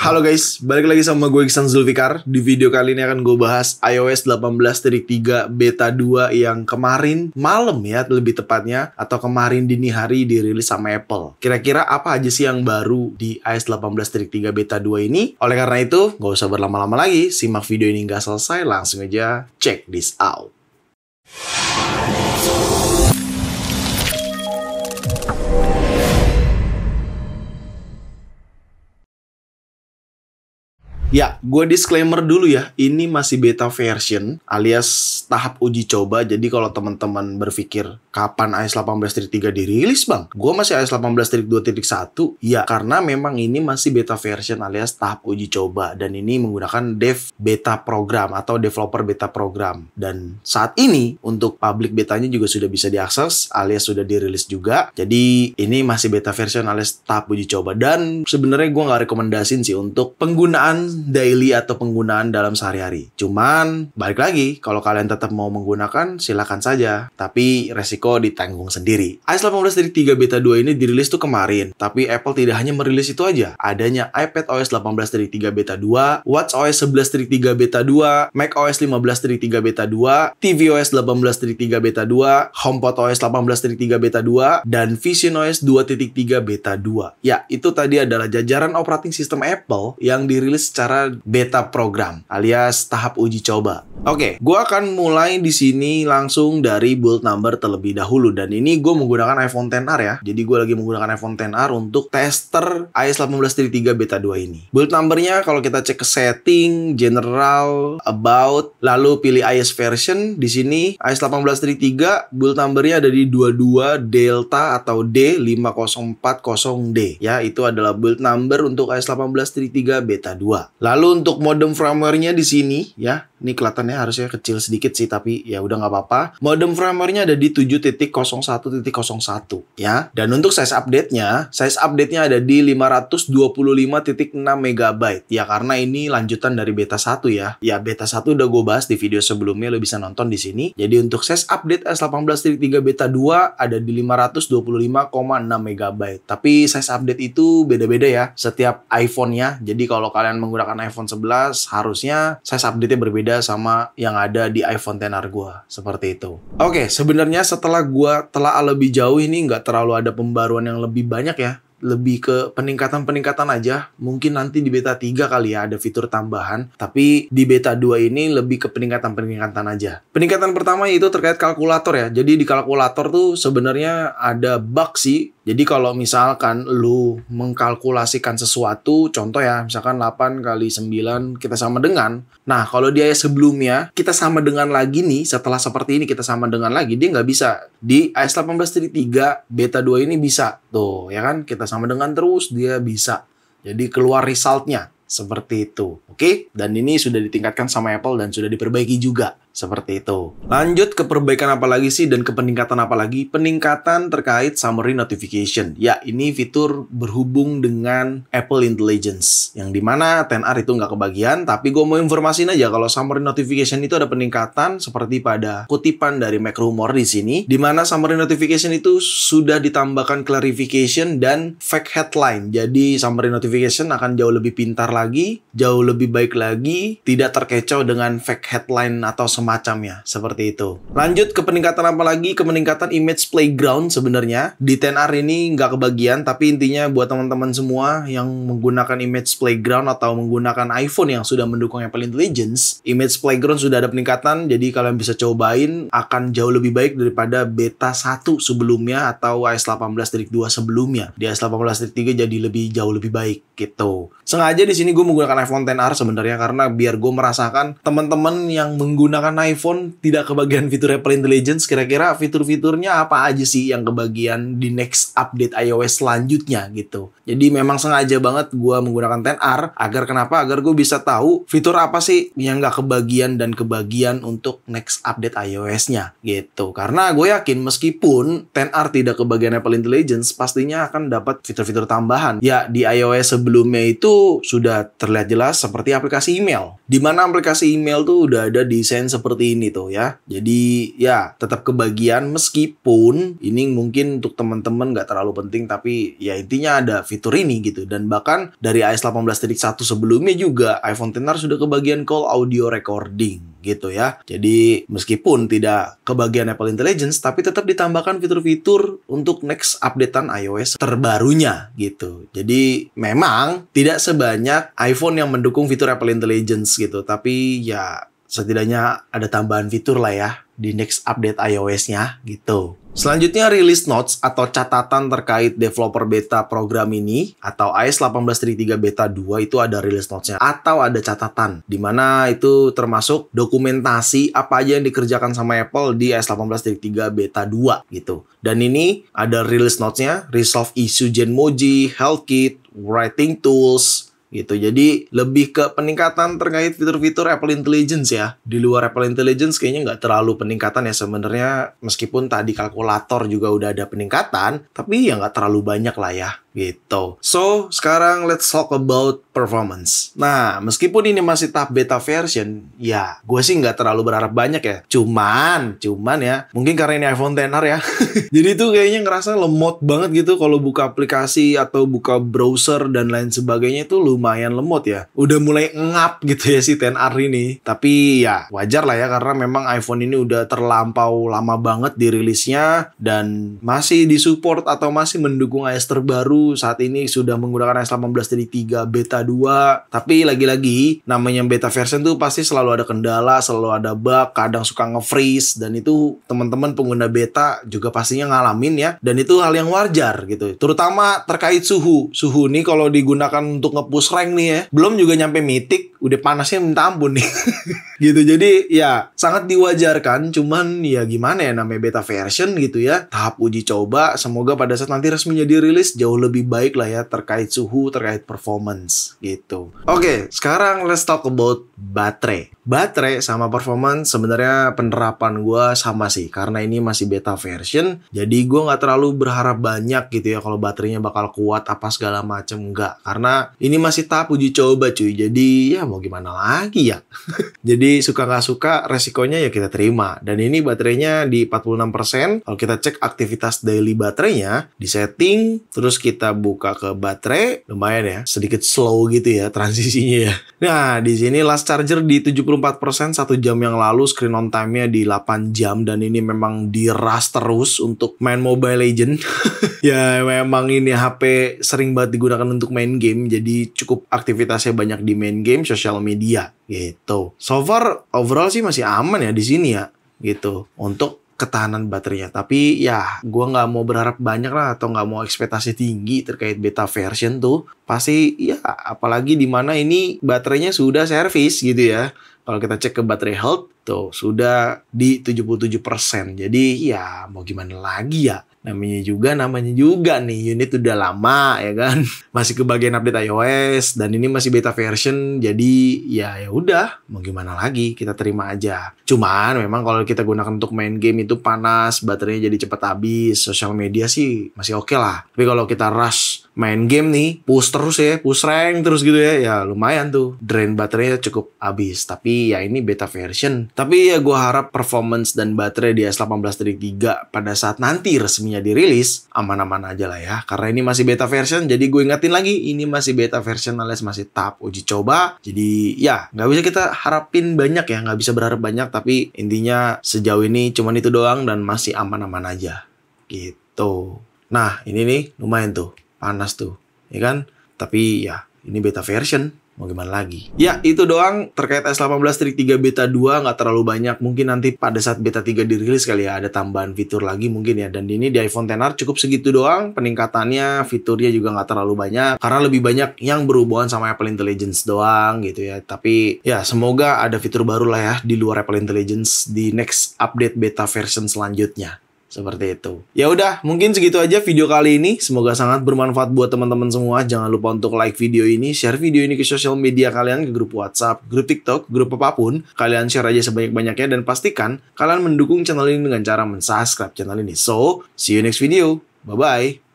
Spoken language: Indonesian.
Halo guys, balik lagi sama gue Iksan Zulfikar. Di video kali ini akan gue bahas iOS 18.3 Beta 2 yang kemarin malam ya, lebih tepatnya, atau kemarin dini hari dirilis sama Apple. Kira-kira apa aja sih yang baru di iOS 18.3 Beta 2 ini? Oleh karena itu, gak usah berlama-lama lagi, simak video ini nggak selesai, langsung aja check this out. Ya, gue disclaimer dulu ya, ini masih beta version alias tahap uji coba. Jadi kalau teman-teman berpikir kapan iOS 18.3 dirilis bang? Gue masih iOS 18.2.1. Ya, karena memang ini masih beta version alias tahap uji coba. Dan ini menggunakan dev beta program atau developer beta program. Dan saat ini untuk public betanya juga sudah bisa diakses alias sudah dirilis juga. Jadi ini masih beta version alias tahap uji coba. Dan sebenarnya gue nggak rekomendasiin sih untuk penggunaan daily atau penggunaan dalam sehari-hari. Cuman balik lagi, kalau kalian tetap mau menggunakan silakan saja, tapi resiko ditanggung sendiri. iOS 18.3 Beta 2 ini dirilis tuh kemarin, tapi Apple tidak hanya merilis itu aja. Adanya iPadOS 18.3 Beta 2, watchOS 11.3 Beta 2, macOS 15.3 Beta 2, tvOS 18.3 Beta 2, HomePodOS 18.3 Beta 2, dan visionOS 2.3 Beta 2. Ya, itu tadi adalah jajaran operating system Apple yang dirilis secara beta program alias tahap uji coba. Oke, gue akan mulai di sini langsung dari build number terlebih dahulu, dan ini gue menggunakan iPhone XR ya. Jadi gue lagi menggunakan iPhone XR untuk tester iOS 18.3 Beta 2 ini. Build numbernya kalau kita cek ke setting, general, about, lalu pilih iOS version. Di sini iOS 18.3 build numbernya ada di 22 Delta atau D5040D ya. Itu adalah build number untuk iOS 18.3 Beta 2. Lalu untuk modem firmware-nya di sini ya, ini kelihatannya harusnya kecil sedikit sih, tapi ya udah nggak apa-apa. Modem firmware-nya ada di 7.01.01 ya. Dan untuk size update-nya ada di 525.6 MB ya, karena ini lanjutan dari beta 1 ya. Ya, beta 1 udah gue bahas di video sebelumnya, lo bisa nonton di sini. Jadi untuk size update iOS 18.3 Beta 2 ada di 525,6 MB. Tapi size update itu beda-beda ya setiap iPhone-nya. Jadi kalau kalian menggunakan iPhone 11, harusnya size update-nya berbeda sama yang ada di iPhone XR gua. Seperti itu. Oke, sebenarnya setelah gua telah lebih jauh, ini nggak terlalu ada pembaruan yang lebih banyak ya. Lebih ke peningkatan-peningkatan aja. Mungkin nanti di beta 3 kali ya ada fitur tambahan. Tapi di beta 2 ini lebih ke peningkatan-peningkatan aja. Peningkatan pertama yaitu terkait kalkulator ya. Jadi di kalkulator tuh sebenarnya ada bug sih. Jadi kalau misalkan lu mengkalkulasikan sesuatu, contoh ya, misalkan 8 kali 9 kita sama dengan. Nah, kalau dia sebelumnya kita sama dengan lagi nih, setelah seperti ini kita sama dengan lagi, dia nggak bisa. Di iOS 18.3 Beta 2 ini bisa. Tuh, ya kan? Kita sama dengan terus, dia bisa. Jadi keluar resultnya. Seperti itu. Oke? Dan ini sudah ditingkatkan sama Apple dan sudah diperbaiki juga. Seperti itu. Lanjut ke perbaikan apa lagi sih dan ke peningkatan apa lagi? Peningkatan terkait summary notification. Ya, ini fitur berhubung dengan Apple Intelligence. Yang dimana XR itu nggak kebagian, tapi gue mau informasiin aja kalau summary notification itu ada peningkatan seperti pada kutipan dari Mac Rumor di sini, dimana summary notification itu sudah ditambahkan clarification dan fake headline. Jadi summary notification akan jauh lebih pintar lagi, jauh lebih baik lagi, tidak terkecoh dengan fake headline atau semacamnya, seperti itu. Lanjut ke peningkatan apa lagi? Ke peningkatan image playground sebenarnya. Di XR ini nggak kebagian, tapi intinya buat teman-teman semua yang menggunakan image playground atau menggunakan iPhone yang sudah mendukung Apple Intelligence, image playground sudah ada peningkatan, jadi kalian bisa cobain, akan jauh lebih baik daripada beta 1 sebelumnya atau iOS 18.2 sebelumnya. Di iOS 18.3 jadi jauh lebih baik gitu. Sengaja di sini gue menggunakan iPhone XR sebenarnya karena biar gue merasakan teman-teman yang menggunakan iPhone tidak kebagian fitur Apple Intelligence, kira-kira fitur-fiturnya apa aja sih yang kebagian di next update iOS selanjutnya gitu. Jadi memang sengaja banget gue menggunakan XR agar kenapa? Agar gue bisa tahu fitur apa sih yang nggak kebagian dan kebagian untuk next update iOS-nya gitu. Karena gue yakin meskipun XR tidak kebagian Apple Intelligence, pastinya akan dapat fitur-fitur tambahan. Ya, di iOS sebelumnya itu sudah terlihat jelas seperti aplikasi email. Di mana aplikasi email tuh udah ada desain seperti seperti ini tuh ya. Jadi ya tetap kebagian, meskipun ini mungkin untuk teman-teman nggak terlalu penting, tapi ya intinya ada fitur ini gitu. Dan bahkan dari iOS 18.1 sebelumnya juga iPhone XR sudah kebagian call audio recording gitu ya. Jadi meskipun tidak kebagian Apple Intelligence, tapi tetap ditambahkan fitur-fitur untuk next updatean iOS terbarunya gitu. Jadi memang tidak sebanyak iPhone yang mendukung fitur Apple Intelligence gitu, tapi ya setidaknya ada tambahan fitur lah ya di next update iOS-nya gitu. Selanjutnya release notes atau catatan terkait developer beta program ini atau iOS 18.3 beta 2 itu ada release notes-nya atau ada catatan di mana itu termasuk dokumentasi apa aja yang dikerjakan sama Apple di iOS 18.3 beta 2 gitu. Dan ini ada release notes-nya, resolve issue Genmoji, health kit, writing tools gitu. Jadi lebih ke peningkatan terkait fitur-fitur Apple Intelligence ya. Di luar Apple Intelligence kayaknya nggak terlalu peningkatan ya sebenarnya, meskipun tadi kalkulator juga udah ada peningkatan, tapi ya nggak terlalu banyak lah ya gitu. So, sekarang let's talk about performance. Nah, meskipun ini masih tahap beta version, ya gue sih nggak terlalu berharap banyak ya. Cuman ya, mungkin karena ini iPhone XR ya. Jadi tuh kayaknya ngerasa lemot banget gitu kalau buka aplikasi atau buka browser dan lain sebagainya itu lumayan lemot ya. Udah mulai ngap gitu ya si XR ini. Tapi ya wajar lah ya karena memang iPhone ini udah terlampau lama banget dirilisnya dan masih disupport atau masih mendukung iOS terbaru. Saat ini sudah menggunakan iOS 18.3 beta 2. Tapi lagi-lagi namanya beta version tuh pasti selalu ada kendala, selalu ada bug, kadang suka nge-freeze, dan itu teman-teman pengguna beta juga pastinya ngalamin ya. Dan itu hal yang wajar gitu. Terutama terkait suhu. Suhu nih kalau digunakan untuk nge-push rank nih ya, belum juga nyampe mythic udah panasnya minta ampun nih. Gitu. Jadi ya sangat diwajarkan, cuman ya gimana ya, namanya beta version gitu ya. Tahap uji coba, semoga pada saat nanti resminya dirilis jauh lebih baik lah ya terkait suhu, terkait performance gitu. Oke, sekarang let's talk about baterai. Baterai sama performance sebenarnya penerapan gue sama sih, karena ini masih beta version. Jadi gue nggak terlalu berharap banyak gitu ya kalau baterainya bakal kuat apa segala macem, enggak. Karena ini masih tahap uji coba cuy. Jadi ya mau gimana lagi ya. Jadi suka nggak suka resikonya ya kita terima. Dan ini baterainya di 46%. Kalau kita cek aktivitas daily baterainya di setting, terus kita buka ke baterai, lumayan ya, sedikit slow gitu ya transisinya ya. Nah, di sini last charger di 74%, 1 jam yang lalu, screen on time-nya di 8 jam, dan ini memang diras terus untuk main Mobile Legend. Ya, memang ini HP sering banget digunakan untuk main game, jadi cukup aktivitasnya banyak di main game, sosial media gitu. So far, overall sih masih aman ya di sini ya, gitu. Untuk ketahanan baterainya. Tapi ya gue nggak mau berharap banyak lah atau nggak mau ekspektasi tinggi terkait beta version tuh. Pasti ya apalagi dimana ini baterainya sudah servis gitu ya. Kalau kita cek ke baterai health tuh sudah di 77%. Jadi ya mau gimana lagi ya. Namanya juga nih unit udah lama ya kan, masih kebagian update iOS dan ini masih beta version, jadi ya udah mau gimana lagi, kita terima aja. Cuman memang kalau kita gunakan untuk main game itu panas, baterainya jadi cepat habis. Sosial media sih masih oke lah, tapi kalau kita rush main game nih, push terus ya, push rank terus gitu ya lumayan tuh drain baterainya cukup habis. Tapi ya ini beta version, tapi ya gue harap performance dan baterai di iOS 18.3 pada saat nanti resminya dirilis aman-aman aja lah ya, karena ini masih beta version. Jadi gue ingetin lagi, ini masih beta version alias masih tahap uji coba. Jadi ya nggak bisa kita harapin banyak ya, nggak bisa berharap banyak, tapi intinya sejauh ini cuman itu doang dan masih aman-aman aja gitu. Nah ini nih lumayan tuh panas tuh ya kan, tapi ya ini beta version, mau gimana lagi. Ya itu doang terkait iOS 18.3 beta 2, nggak terlalu banyak. Mungkin nanti pada saat beta 3 dirilis kali ya ada tambahan fitur lagi mungkin ya. Dan ini di iPhone XR cukup segitu doang peningkatannya, fiturnya juga nggak terlalu banyak karena lebih banyak yang berhubungan sama Apple Intelligence doang gitu ya. Tapi ya semoga ada fitur baru lah ya di luar Apple Intelligence di next update beta version selanjutnya. Seperti itu. Ya udah, mungkin segitu aja video kali ini. Semoga sangat bermanfaat buat teman-teman semua. Jangan lupa untuk like video ini, share video ini ke sosial media kalian, ke grup WhatsApp, grup TikTok, grup apapun. Kalian share aja sebanyak-banyaknya dan pastikan kalian mendukung channel ini dengan cara mensubscribe channel ini. So, see you next video. Bye-bye.